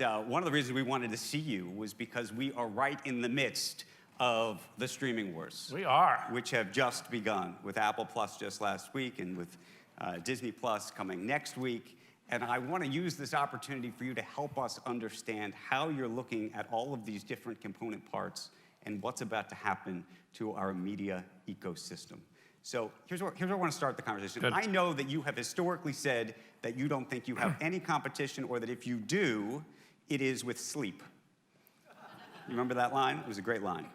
One of the reasons we wanted to see you was because we are right in the midst of the streaming wars. We are. Which have just begun, with Apple Plus just last week and with Disney Plus coming next week. And I want to use this opportunity for you to help us understand how you're looking at all of these different component parts and what's about to happen to our media ecosystem. So here's where I want to start the conversation. Good. I know that you have historically said that you don't think you have any competition, or that if you do, it is with sleep. You remember that line? It was a great line.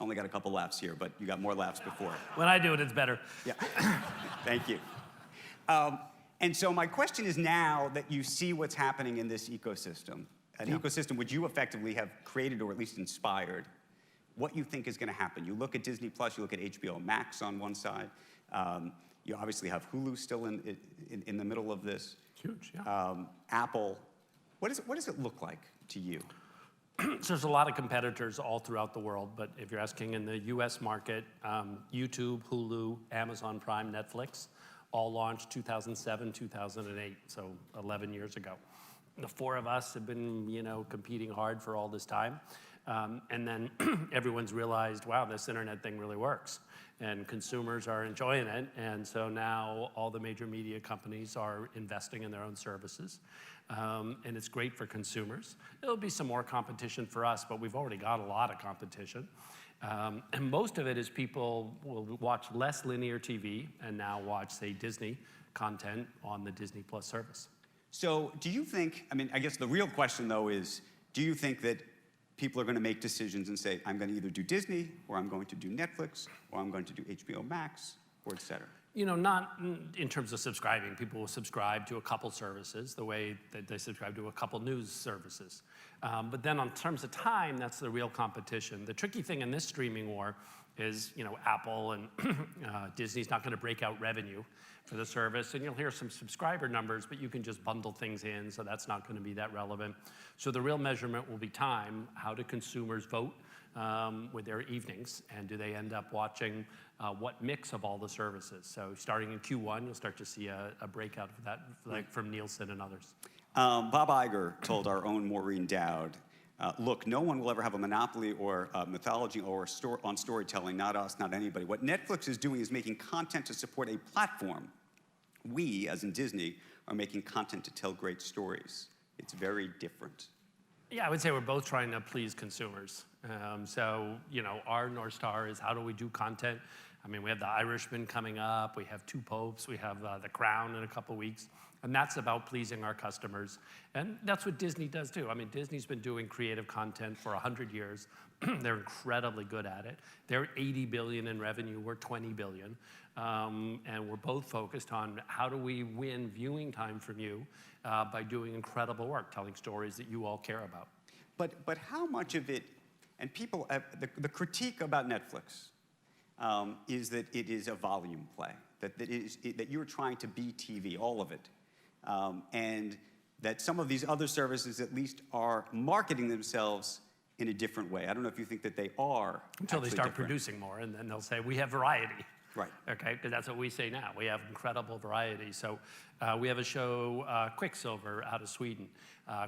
Only got a couple laughs here, but you got more laughs before. When I do it, it's better. Yeah. Thank you. And so my question is, now that you see what's happening in this ecosystem, an ecosystem which you effectively have created or at least inspired, what you think is going to happen. You look at Disney Plus, you look at HBO Max on one side. You obviously have Hulu still in the middle of this. Huge, yeah. Apple. What does it look like to you? So there's a lot of competitors all throughout the world, but if you're asking in the US market, YouTube, Hulu, Amazon Prime, Netflix, all launched 2007, 2008, so 11 years ago. The four of us have been, competing hard for all this time. And then everyone's realized, wow, this internet thing really works. And consumers are enjoying it. And so now all the major media companies are investing in their own services. And it's great for consumers. There'll be some more competition for us, but we've already got a lot of competition. And most of it is people will watch less linear TV and now watch, say, Disney content on the Disney Plus service. So do you think, I guess the real question, though, is, do you think that people are going to make decisions and say, I'm going to either do Disney, or I'm going to do Netflix, or I'm going to do HBO Max, or et cetera? Not in terms of subscribing. People will subscribe to a couple services the way that they subscribe to a couple news services. But then in terms of time, that's the real competition. The tricky thing in this streaming war is, Apple and Disney's not going to break out revenue for the service, and you'll hear some subscriber numbers, but you can just bundle things in, so that's not going to be that relevant. So the real measurement will be time. How do consumers vote with their evenings, and do they end up watching what mix of all the services? So starting in Q1, you'll start to see a breakout of that, like from Nielsen and others. Bob Iger told our own Maureen Dowd, look, no one will ever have a monopoly or mythology or on storytelling, not us, not anybody. What Netflix is doing is making content to support a platform. We, as in Disney, are making content to tell great stories. It's very different. Yeah, I would say we're both trying to please consumers. So, our North Star is, how do we do content? We have The Irishman coming up, we have Two Popes, we have The Crown in a couple weeks, and that's about pleasing our customers. And that's what Disney does too. Disney's been doing creative content for 100 years. They're incredibly good at it. They're $80 billion in revenue, we're $20 billion. And we're both focused on, how do we win viewing time from you by doing incredible work, telling stories that you all care about. But how much of it, and people, the critique about Netflix is that it is a volume play, that you're trying to be TV, all of it. And that some of these other services at least are marketing themselves in a different way. I don't know if you think that they are. Until they start producing more, and then they'll say, we have variety. Right. Okay, because that's what we say now. We have incredible variety. So we have a show, Quicksilver, out of Sweden,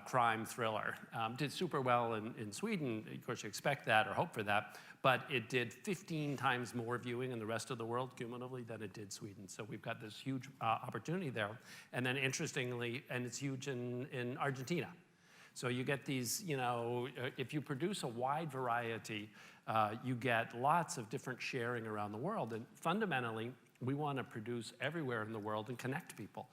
crime thriller. Did super well in Sweden. Of course, you expect that or hope for that. But it did 15 times more viewing in the rest of the world cumulatively than it did Sweden. So we've got this huge opportunity there. And then interestingly, and it's huge in Argentina. So you get these, if you produce a wide variety, you get lots of different sharing around the world. And fundamentally, we want to produce everywhere in the world and connect people.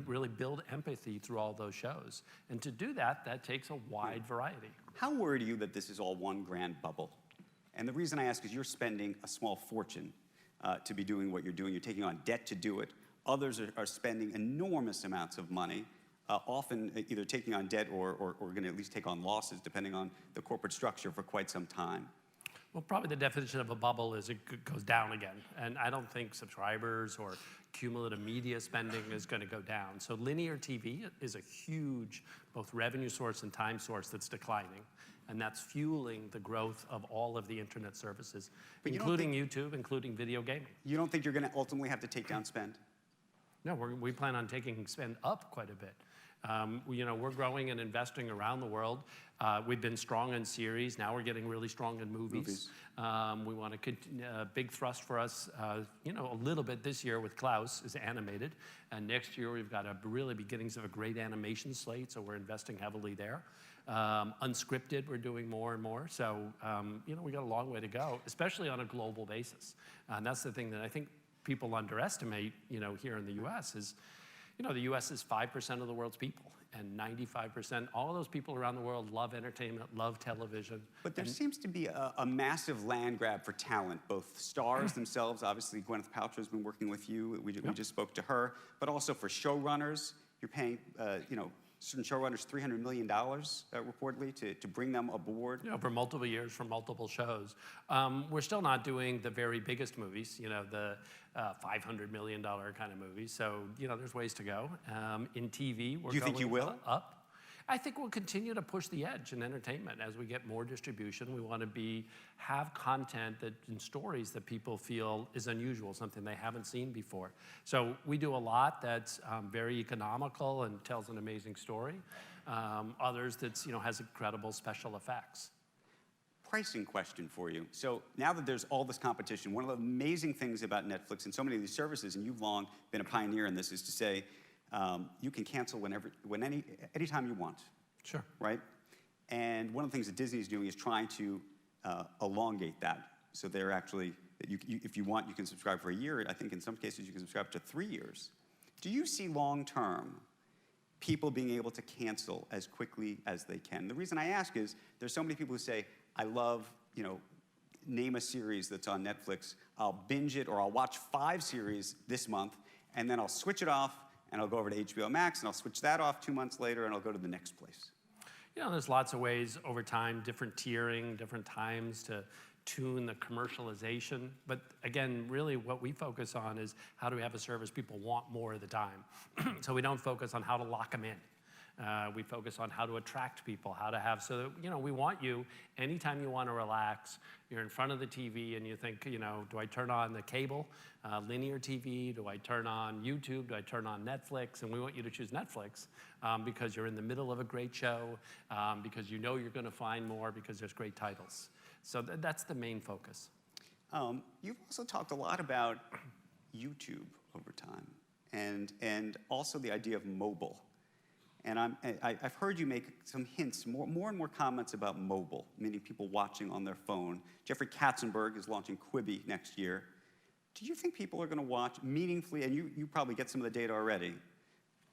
Really build empathy through all those shows. And to do that, that takes a wide variety. How worried are you that this is all one grand bubble? And the reason I ask is, you're spending a small fortune to be doing what you're doing. You're taking on debt to do it. Others are spending enormous amounts of money, often either taking on debt or going to at least take on losses, depending on the corporate structure, for quite some time. Well, probably the definition of a bubble is it goes down again. And I don't think subscribers or cumulative media spending is going to go down. So linear TV is a huge both revenue source and time source that's declining. And that's fueling the growth of all of the internet services, including YouTube, including video gaming. You don't think you're going to ultimately have to take down spend? No, we plan on taking spend up quite a bit. We're growing and investing around the world. We've been strong in series. Now we're getting really strong in movies. We want to continue. Big thrust for us, a little bit this year with Klaus is animated. And next year we've got really beginnings of a great animation slate, so we're investing heavily there. Unscripted, we're doing more and more. So, we got a long way to go, especially on a global basis. And that's the thing that I think people underestimate, here in the U.S. is, the U.S. is 5% of the world's people, and 95%, all of those people around the world love entertainment, love television. But there seems to be a massive land grab for talent, both stars themselves. Obviously, Gwyneth Paltrow has been working with you. We just spoke to her. But also for showrunners, you're paying, certain showrunners $300 million, reportedly, to bring them aboard. For multiple years, for multiple shows. We're still not doing the very biggest movies, the $500 million kind of movies. So, there's ways to go. In TV, we're Do you think you will? Up. I think we'll continue to push the edge in entertainment as we get more distribution. We want to have content and stories that people feel is unusual, something they haven't seen before. So we do a lot that's very economical and tells an amazing story. Others that has incredible special effects. Pricing question for you. So now that there's all this competition, one of the amazing things about Netflix and so many of these services, and you've long been a pioneer in this, is to say, you can cancel anytime you want. Sure. Right? And one of the things that Disney's doing is trying to elongate that. So they're actually, if you want, you can subscribe for a year. I think in some cases you can subscribe to 3 years. Do you see long-term people being able to cancel as quickly as they can? The reason I ask is there's so many people who say, I love, name a series that's on Netflix. I'll binge it, or I'll watch 5 series this month, and then I'll switch it off, and I'll go over to HBO Max, and I'll switch that off 2 months later, and I'll go to the next place. There's lots of ways over time, different tiering, different times to tune the commercialization. But again, really what we focus on is how do we have a service people want more of the time? So we don't focus on how to lock them in. We focus on how to attract people, how to have, so that, we want you, anytime you want to relax, you're in front of the TV and you think, do I turn on the cable, linear TV? Do I turn on YouTube? Do I turn on Netflix? And we want you to choose Netflix because you're in the middle of a great show, because you're going to find more, because there's great titles. So that's the main focus. You've also talked a lot about YouTube over time, and also the idea of mobile. And I've heard you make some hints, more and more comments about mobile, meaning people watching on their phone. Jeffrey Katzenberg is launching Quibi next year. Do you think people are going to watch meaningfully, and you probably get some of the data already,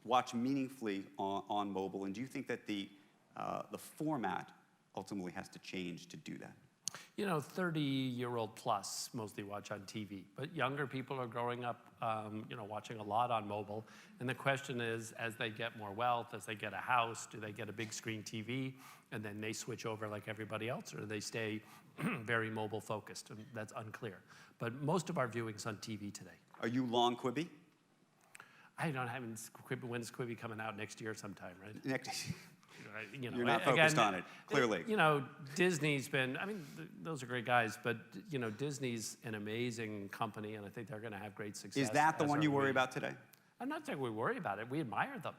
watch meaningfully on mobile? And do you think that the format ultimately has to change to do that? 30-year-old plus mostly watch on TV, but younger people are growing up, watching a lot on mobile. And the question is, as they get more wealth, as they get a house, do they get a big screen TV and then they switch over like everybody else, or do they stay very mobile focused? And that's unclear. But most of our viewing's on TV today. Are you long Quibi? I don't have Quibi. When's Quibi coming out? Next year sometime, right? Next. You're not focused on it, clearly. Disney's been, those are great guys, but, Disney's an amazing company, and I think they're going to have great success. Is that the one you worry about today? I'm not saying we worry about it. We admire them.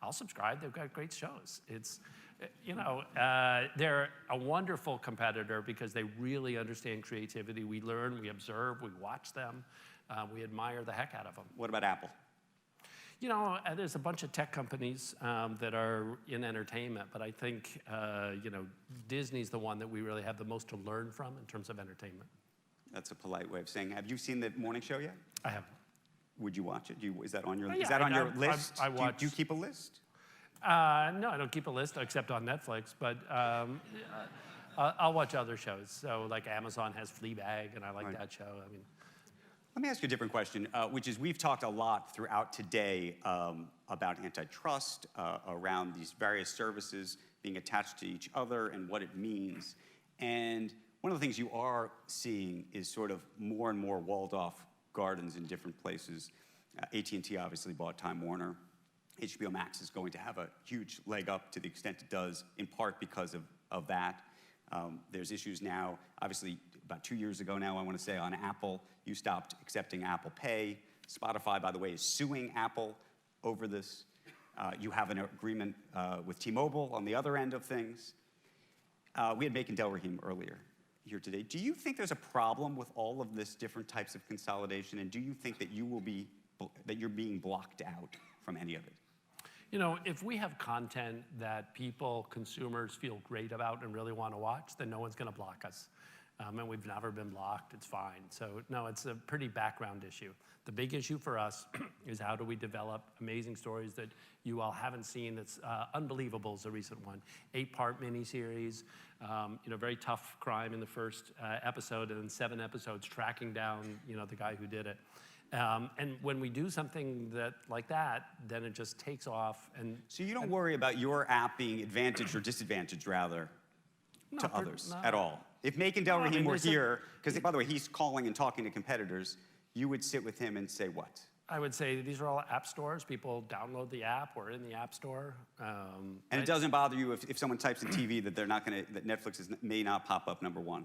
I'll subscribe. They've got great shows. It's, they're a wonderful competitor because they really understand creativity. We learn, we observe, we watch them. We admire the heck out of them. What about Apple? There's a bunch of tech companies that are in entertainment, but I think, Disney's the one that we really have the most to learn from in terms of entertainment. That's a polite way of saying, have you seen the morning show yet? I haven't. Would you watch it? Is that on your, yeah, is that on your list? I watch. Do you keep a list? No, I don't keep a list except on Netflix, but I'll watch other shows. So like Amazon has Fleabag, and I like that show. Let me ask you a different question, which is we've talked a lot throughout today about antitrust, around these various services being attached to each other and what it means. And one of the things you are seeing is sort of more and more walled-off gardens in different places. AT&T obviously bought Time Warner. HBO Max is going to have a huge leg up to the extent it does, in part because of that. There's issues now, obviously, about 2 years ago now, I want to say, on Apple. You stopped accepting Apple Pay. Spotify, by the way, is suing Apple over this. You have an agreement with T-Mobile on the other end of things. We had Macon Delrahim earlier here today. Do you think there's a problem with all of this different types of consolidation, and do you think that you're being blocked out from any of it? You know, if we have content that people, consumers feel great about and really want to watch, then no one's going to block us. And we've never been blocked. It's fine. So no, it's a pretty background issue. The big issue for us is how do we develop amazing stories that you all haven't seen. That's Unbelievable is a recent one. 8-part miniseries, very tough crime in the first episode, and then 7 episodes tracking down, the guy who did it. And when we do something like that, then it just takes off. And so you don't worry about your app being advantaged or disadvantaged, rather, to others at all? If Macon Delrahim were here, because by the way, he's calling and talking to competitors, you would sit with him and say what? I would say these are all app stores. People download the app or in the app store. And it doesn't bother you if someone types in TV that that Netflix may not pop up #1?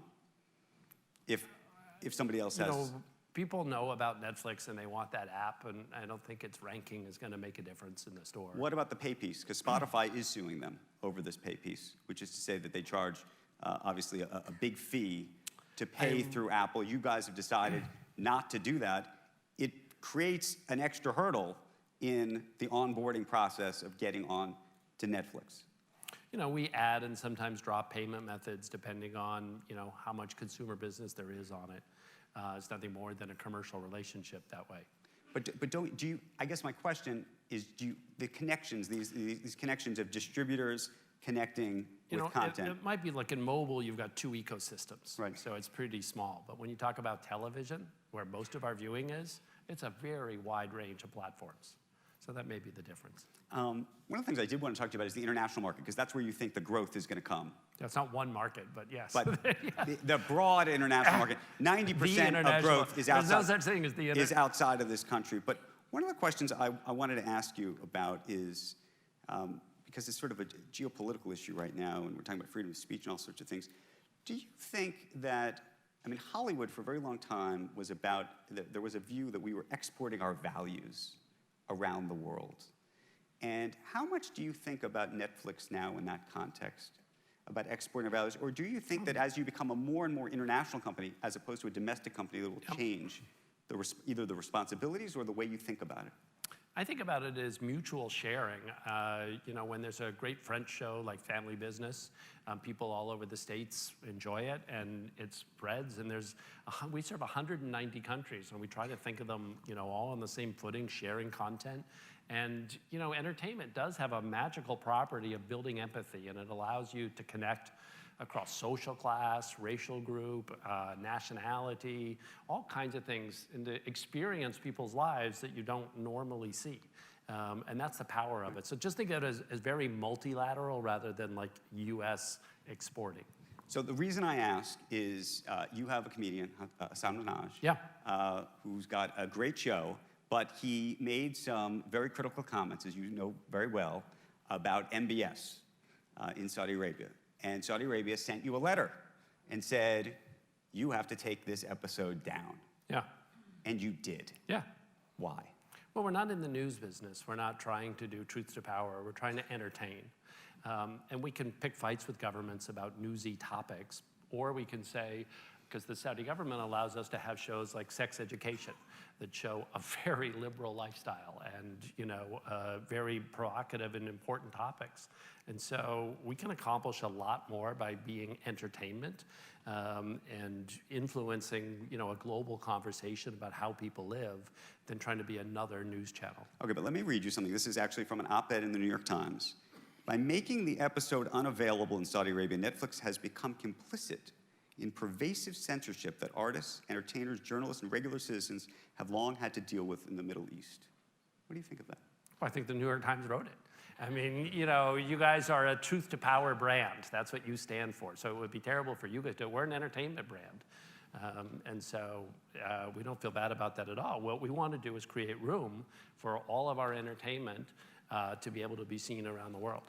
If somebody else has. People know about Netflix and they want that app, and I don't think its ranking is going to make a difference in the store. What about the pay piece? Because Spotify is suing them over this pay piece, which is to say that they charge, obviously, a big fee to pay through Apple. You guys have decided not to do that. It creates an extra hurdle in the onboarding process of getting on to Netflix. We add and sometimes drop payment methods depending on, how much consumer business there is on it. It's nothing more than a commercial relationship that way. But do you? I guess my question is: the connections, these connections of distributors connecting with content? It might be like in mobile, you've got 2 ecosystems, right? So it's pretty small. But when you talk about television, where most of our viewing is, it's a very wide range of platforms. So that may be the difference. One of the things I did want to talk to you about is the international market, because that's where you think the growth is going to come. That's not one market, but yes. But the broad international market, 90% of growth is outside. There's no such thing as the is outside of this country. But one of the questions I wanted to ask you about is, because it's sort of a geopolitical issue right now, and we're talking about freedom of speech and all sorts of things. Do you think that, Hollywood for a very long time was about, there was a view that we were exporting our values around the world. And how much do you think about Netflix now in that context, about exporting our values? Or do you think that as you become a more and more international company, as opposed to a domestic company, that will change either the responsibilities or the way you think about it? I think about it as mutual sharing. When there's a great French show like Family Business, people all over the States enjoy it, and it spreads. And we serve 190 countries, and we try to think of them, all on the same footing, sharing content. And entertainment does have a magical property of building empathy, and it allows you to connect across social class, racial group, nationality, all kinds of things, and to experience people's lives that you don't normally see. And that's the power of it. So just think of it as very multilateral rather than like US exporting. So the reason I ask is you have a comedian, Hassan Minhaj, who's got a great show, but he made some very critical comments, as you know very well, about MBS in Saudi Arabia. And Saudi Arabia sent you a letter and said, you have to take this episode down. Yeah. And you did. Yeah. Why? Well, we're not in the news business. We're not trying to do truth to power. We're trying to entertain. And we can pick fights with governments about newsy topics, or we can say, because the Saudi government allows us to have shows like Sex Education that show a very liberal lifestyle and, very provocative and important topics. And so we can accomplish a lot more by being entertainment and influencing, a global conversation about how people live than trying to be another news channel. Okay, but let me read you something. This is actually from an op-ed in the New York Times. By making the episode unavailable in Saudi Arabia, Netflix has become complicit in pervasive censorship that artists, entertainers, journalists, and regular citizens have long had to deal with in the Middle East. What do you think of that? Well, I think the New York Times wrote it. I mean, you guys are a truth to power brand. That's what you stand for. So it would be terrible for you guys to. We're an entertainment brand. And so we don't feel bad about that at all. What we want to do is create room for all of our entertainment to be able to be seen around the world.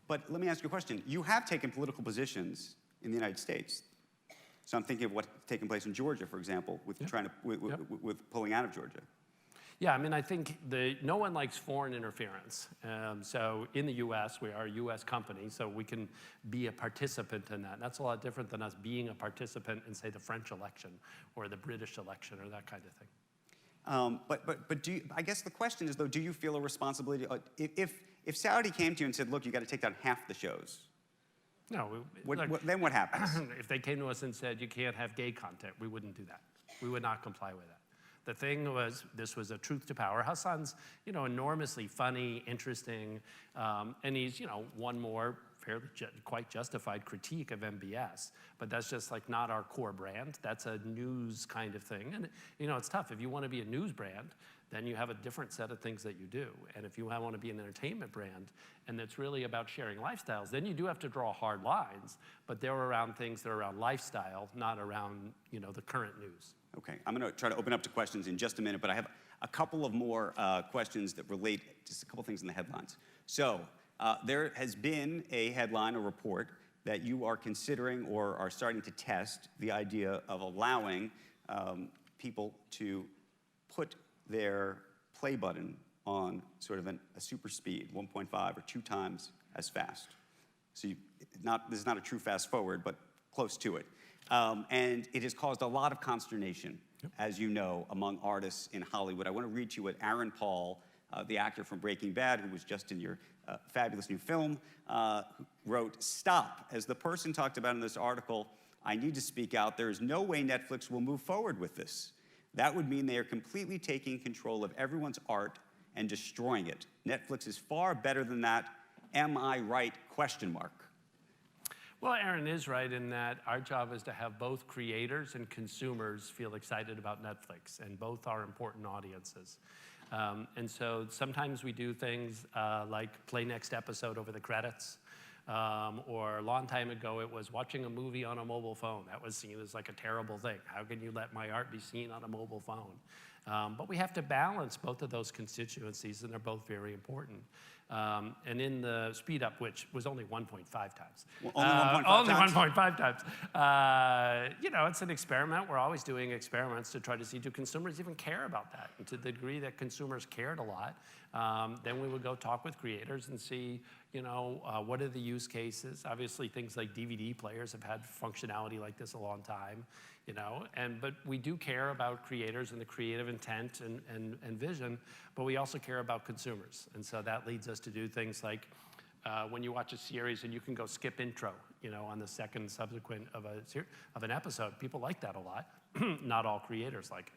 But let me ask you a question. You have taken political positions in the United States. So I'm thinking of what's taken place in Georgia, for example, with with pulling out of Georgia. Yeah, I mean, I think no one likes foreign interference. So in the US, we are a US company, so we can be a participant in that. That's a lot different than us being a participant in, say, the French election or the British election or that kind of thing. But I guess the question is, though, do you feel a responsibility? If Saudi came to you and said, look, you got to take down half the shows, no, then what happens? If they came to us and said, you can't have gay content, we wouldn't do that. We would not comply with that. The thing was, this was a truth to power. Hassan's, enormously funny, interesting, and he's, one more fairly quite justified critique of MBS, but that's just like not our core brand. That's a news kind of thing, and it's tough. If you want to be a news brand, then you have a different set of things that you do. And if you want to be an entertainment brand, and it's really about sharing lifestyles, then you do have to draw hard lines, but they're around things that are around lifestyle, not around, the current news. Okay, I'm going to try to open up to questions in just a minute, but I have a couple of more questions that relate just a couple things in the headlines. So there has been a headline, a report, that you are considering or are starting to test the idea of allowing people to put their play button on sort of a super speed, 1.5 or 2 times as fast. So this is not a true fast forward, but close to it. And it has caused a lot of consternation, as you know, among artists in Hollywood. I want to read to you what Aaron Paul, the actor from Breaking Bad, who was just in your fabulous new film, wrote, "Stop. As the person talked about in this article, I need to speak out. There is no way Netflix will move forward with this. That would mean they are completely taking control of everyone's art and destroying it. Netflix is far better than that. Am I right? Question mark." Well, Aaron is right in that our job is to have both creators and consumers feel excited about Netflix, and both are important audiences. And so sometimes we do things like play next episode over the credits, or a long time ago it was watching a movie on a mobile phone. That was seen as like a terrible thing. How can you let my art be seen on a mobile phone? But we have to balance both of those constituencies, and they're both very important. And in the speed up, which was only 1.5 times. Well, only 1.5 times. It's an experiment. We're always doing experiments to try to see, do consumers even care about that? And to the degree that consumers cared a lot, then we would go talk with creators and see, what are the use cases? Obviously, things like DVD players have had functionality like this a long time, but we do care about creators and the creative intent and vision, but we also care about consumers. And so that leads us to do things like when you watch a series and you can go skip intro, on the second subsequent of an episode. People like that a lot. Not all creators like it.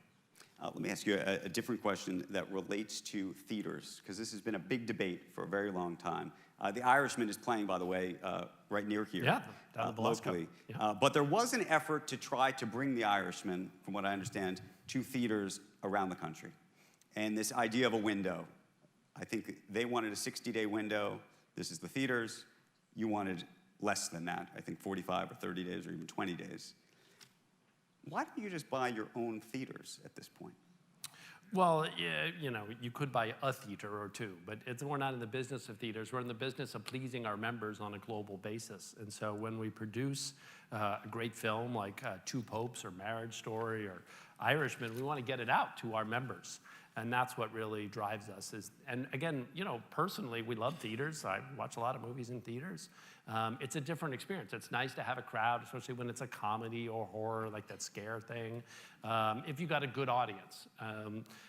Let me ask you a different question that relates to theaters, because this has been a big debate for a very long time. The Irishman is playing, by the way, right near here, locally. Yeah. But there was an effort to try to bring The Irishman, from what I understand, to theaters around the country. And this idea of a window, I think they wanted a 60-day window. This is the theaters. You wanted less than that, I think 45 or 30 days or even 20 days. Why don't you just buy your own theaters at this point? Well, you could buy a theater or two, but we're not in the business of theaters. We're in the business of pleasing our members on a global basis. And so when we produce a great film like Two Popes or Marriage Story or Irishman, we want to get it out to our members. And that's what really drives us. And again, personally, we love theaters. I watch a lot of movies in theaters. It's a different experience. It's nice to have a crowd, especially when it's a comedy or horror, like that scare thing, if you got a good audience.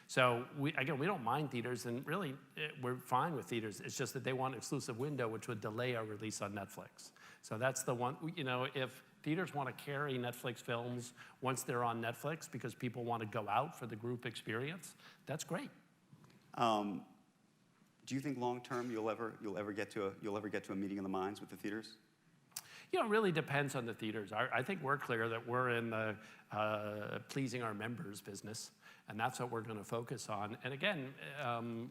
So we don't mind theaters, and really, we're fine with theaters. It's just that they want an exclusive window, which would delay our release on Netflix. So that's the one, if theaters want to carry Netflix films once they're on Netflix because people want to go out for the group experience, that's great. Do you think long term you'll ever get to a meeting of the minds with the theaters? It really depends on the theaters. I think we're clear that we're in the pleasing our members business, and that's what we're going to focus on. And again,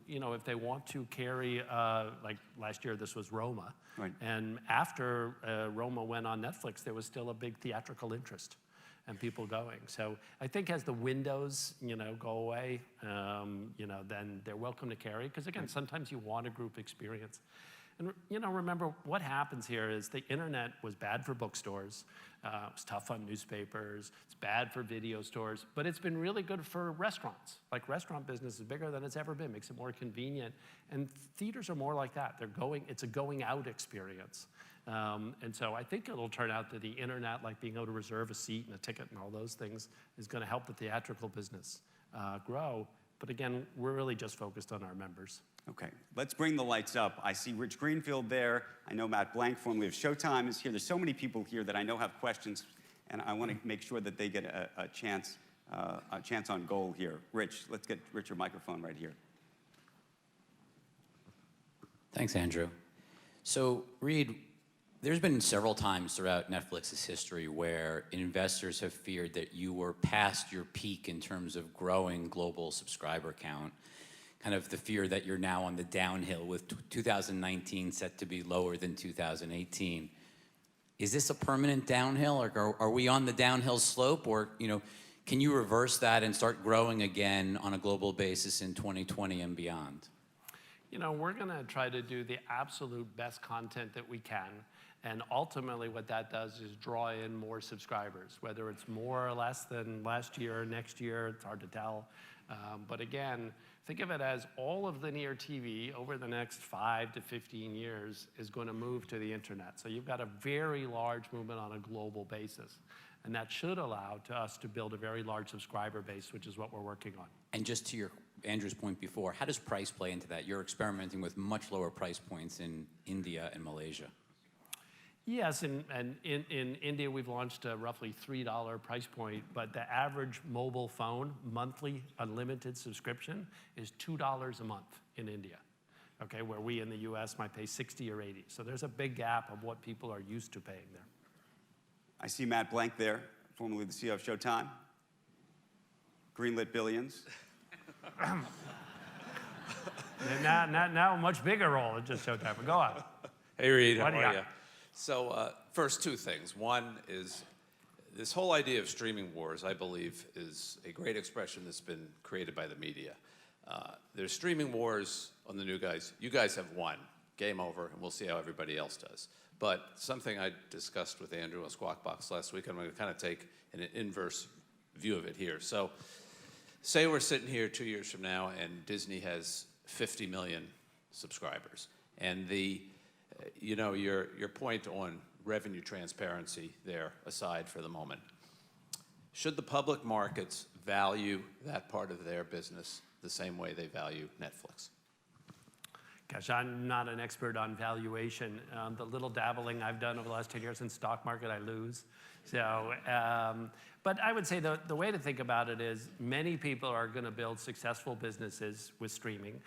if they want to carry, like last year, this was Roma, right. And after Roma went on Netflix, there was still a big theatrical interest and people going. So I think as the windows, go away, then they're welcome to carry. Because again, sometimes you want a group experience. And remember, what happens here is the internet was bad for bookstores. It was tough on newspapers. It's bad for video stores. But it's been really good for restaurants. Like, restaurant business is bigger than it's ever been. Makes it more convenient. And theaters are more like that. It's a going out experience. And so I think it'll turn out that the internet, like being able to reserve a seat and a ticket and all those things, is going to help the theatrical business grow. But again, we're really just focused on our members. Okay, let's bring the lights up. I see Rich Greenfield there. I know Matt Blank, formerly of Showtime, is here. There's so many people here that I know have questions, and I want to make sure that they get a chance on goal here. Rich, let's get Rich your microphone right here. Thanks, Andrew. So, Reed, there's been several times throughout Netflix's history where investors have feared that you were past your peak in terms of growing global subscriber count. Kind of the fear that you're now on the downhill with 2019 set to be lower than 2018. Is this a permanent downhill, or are we on the downhill slope, or can you reverse that and start growing again on a global basis in 2020 and beyond? We're going to try to do the absolute best content that we can. And ultimately, what that does is draw in more subscribers, whether it's more or less than last year or next year. It's hard to tell. But again, think of it as all of linear TV over the next 5 to 15 years is going to move to the internet. So you've got a very large movement on a global basis. And that should allow us to build a very large subscriber base, which is what we're working on. And just to Andrew's point before, how does price play into that? You're experimenting with much lower price points in India and Malaysia. Yes, and in India, we've launched a roughly $3 price point, but the average mobile phone monthly unlimited subscription is $2 a month in India, okay, where we in the US might pay 60 or 80. So there's a big gap of what people are used to paying there. I see Matt Blank there, formerly the CEO of Showtime. Greenlit billions. Now a much bigger role than just Showtime, but go on. Hey, Reed, how What do you are got? you? So first, two things. One is this whole idea of streaming wars, I believe, is a great expression that's been created by the media. There's streaming wars on the new guys. You guys have won. Game over, and we'll see how everybody else does. But something I discussed with Andrew on Squawk Box last week, I'm going to kind of take an inverse view of it here. So say we're sitting here 2 years from now, and Disney has 50 million subscribers. And your point on revenue transparency there aside for the moment. Should the public markets value that part of their business the same way they value Netflix? Gosh, I'm not an expert on valuation. The little dabbling I've done over the last 10 years in stock market, I lose. So, but I would say the way to think about it is many people are going to build successful businesses with streaming,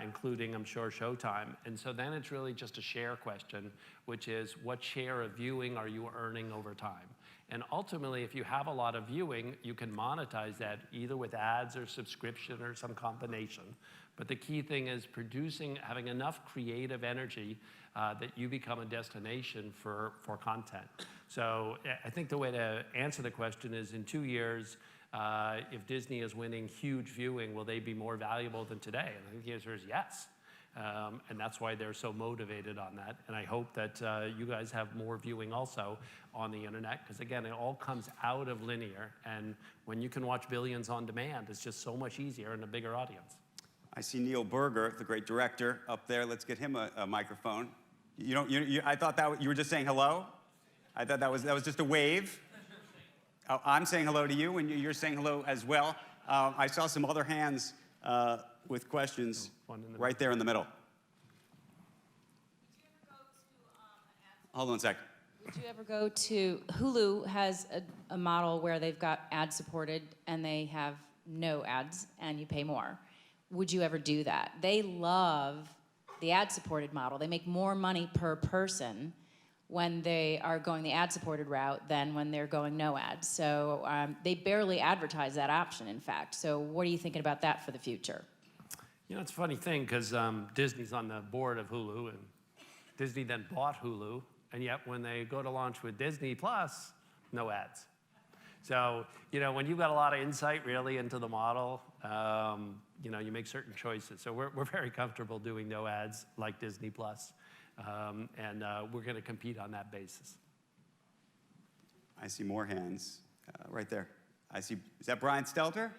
including, I'm sure, Showtime. And so then it's really just a share question, which is what share of viewing are you earning over time? And ultimately, if you have a lot of viewing, you can monetize that either with ads or subscription or some combination. But the key thing is having enough creative energy that you become a destination for content. So I think the way to answer the question is in 2 years, if Disney is winning huge viewing, will they be more valuable than today? And I think the answer is yes. And that's why they're so motivated on that. And I hope that you guys have more viewing also on the internet, because again, it all comes out of linear. And when you can watch billions on demand, it's just so much easier and a bigger audience. I see Neil Berger, the great director, up there. Let's get him a microphone. I thought that you were just saying hello. I thought that was just a wave. Oh, I'm saying hello to you, and you're saying hello as well. I saw some other hands with questions right there in the middle. Hold on a sec. Would you ever go to Hulu has a model where they've got ad supported and they have no ads and you pay more. Would you ever do that? They love the ad supported model. They make more money per person when they are going the ad supported route than when they're going no ads. So they barely advertise that option, in fact. So what are you thinking about that for the future? It's a funny thing because Disney's on the board of Hulu, and Disney then bought Hulu, and yet when they go to launch with Disney Plus, no ads. So, when you've got a lot of insight really into the model, you make certain choices. So we're very comfortable doing no ads like Disney Plus. and we're going to compete on that basis. I see more hands right there. I see, is that Brian Stelter?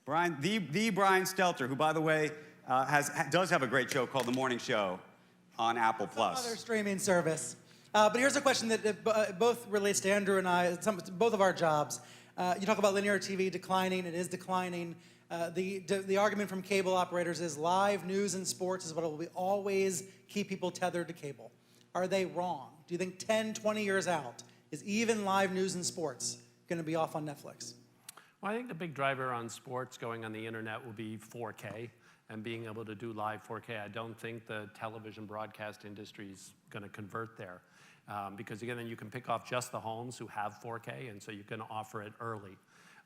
Brian, the Brian Stelter, who, by the way, does have a great show called The Morning Show on Apple Plus. Some other streaming service. But here's a question that both relates to Andrew and I, both of our jobs. You talk about linear TV declining. It is declining. The argument from cable operators is live news and sports is what will always keep people tethered to cable. Are they wrong? Do you think 10, 20 years out, is even live news and sports going to be off on Netflix? Well, I think the big driver on sports going on the internet will be 4K and being able to do live 4K. I don't think the television broadcast industry is going to convert there. Because again, then you can pick off just the homes who have 4K, and so you can offer it early.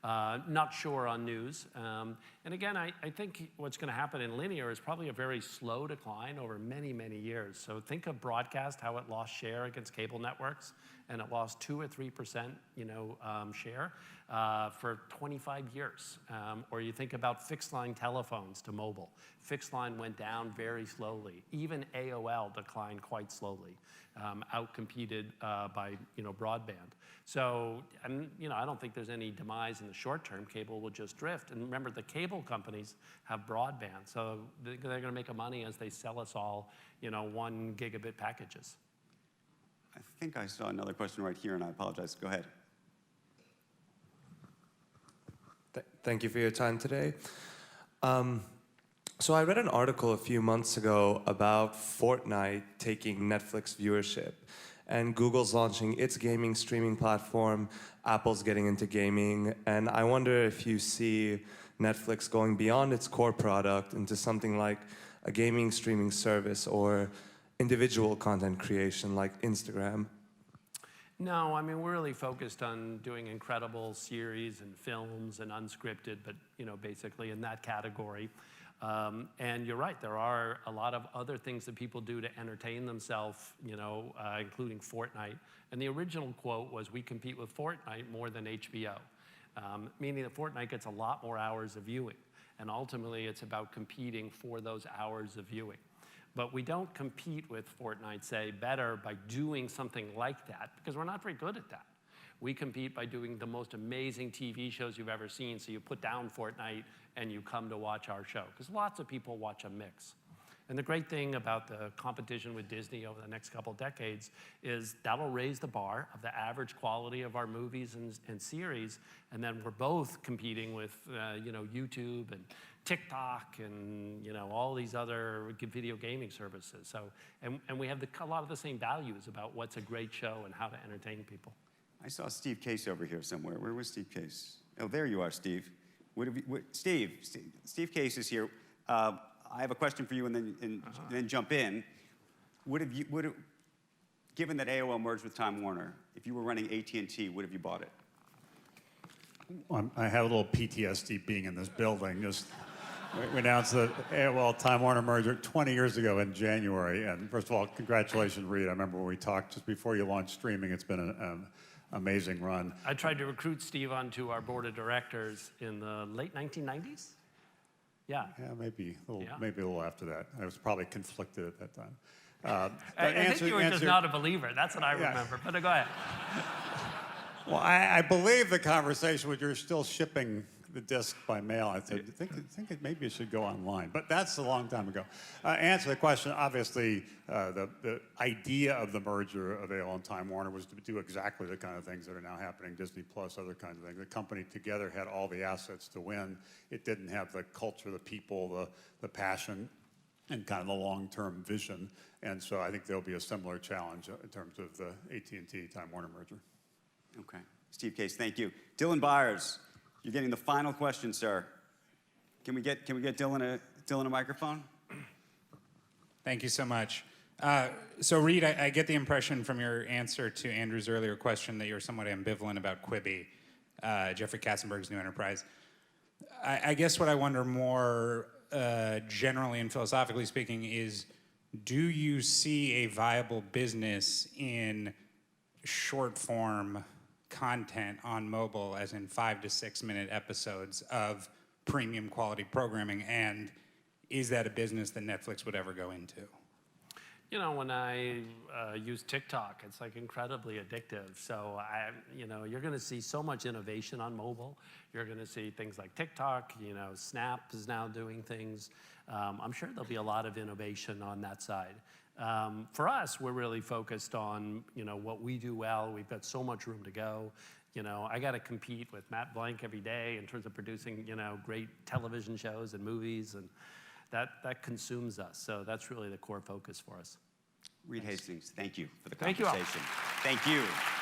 Not sure on news. And again, I think what's going to happen in linear is probably a very slow decline over many, many years. So think of broadcast, how it lost share against cable networks, and it lost 2 or 3%, share for 25 years. Or you think about fixed line telephones to mobile. Fixed line went down very slowly. Even AOL declined quite slowly, outcompeted by broadband. So, I don't think there's any demise in the short term. Cable will just drift. And remember, the cable companies have broadband, so they're going to make a money as they sell us all, 1 gigabit packages. I think I saw another question right here, and I apologize. Go ahead. Thank you for your time today. So I read an article a few months ago about Fortnite taking Netflix viewership, and Google's launching its gaming streaming platform, Apple's getting into gaming, and I wonder if you see Netflix going beyond its core product into something like a gaming streaming service or individual content creation like Instagram. No, we're really focused on doing incredible series and films and unscripted, but basically in that category. And you're right, there are a lot of other things that people do to entertain themselves, including Fortnite. And the original quote was, "We compete with Fortnite more than HBO," meaning that Fortnite gets a lot more hours of viewing. And ultimately, it's about competing for those hours of viewing. But we don't compete with Fortnite, say, better by doing something like that, because we're not very good at that. We compete by doing the most amazing TV shows you've ever seen, so you put down Fortnite and you come to watch our show, because lots of people watch a mix. And the great thing about the competition with Disney over the next couple decades is that'll raise the bar of the average quality of our movies and series, and then we're both competing with YouTube and TikTok and all these other video gaming services. So, and we have a lot of the same values about what's a great show and how to entertain people. I saw Steve Case over here somewhere. Where was Steve Case? Oh, there you are, Steve. Steve Case is here. I have a question for you, and then jump in. Given that AOL merged with Time Warner, if you were running AT&T, would have you bought it? I have a little PTSD being in this building. We announced the AOL Time Warner merger 20 years ago in January. And first of all, congratulations, Reed. I remember when we talked just before you launched streaming. It's been an amazing run. I tried to recruit Steve onto our board of directors in the late 1990s. Yeah, maybe a little after that. I was probably conflicted at that time. I think you were just not a believer. That's what I remember. But go ahead. Well, I believe the conversation was you're still shipping the disc by mail. I said, I think maybe it should go online. But that's a long time ago. Answer the question, obviously, the idea of the merger of AOL and Time Warner was to do exactly the kind of things that are now happening, Disney Plus, other kinds of things. The company together had all the assets to win. It didn't have the culture, the people, the passion, and kind of the long-term vision. And so I think there'll be a similar challenge in terms of the AT&T Time Warner merger. Okay. Steve Case, thank you. Dylan Byers, you're getting the final question, sir. Can we get Dylan a microphone? Thank you so much. So Reed, I get the impression from your answer to Andrew's earlier question that you're somewhat ambivalent about Quibi, Jeffrey Katzenberg's new enterprise. I guess what I wonder more generally and philosophically speaking is, do you see a viable business in short form content on mobile, as in 5 to 6 minute episodes of premium quality programming, and is that a business that Netflix would ever go into? You know, when I use TikTok, it's like incredibly addictive. So you're going to see so much innovation on mobile. You're going to see things like TikTok. You know, Snap is now doing things. I'm sure there'll be a lot of innovation on that side. For us, we're really focused on what we do well. We've got so much room to go. You know, I got to compete with Matt Blank every day in terms of producing great television shows and movies, and that consumes us. So that's really the core focus for us. Reed Hastings, thank you for the Thank you all. conversation. Thank you.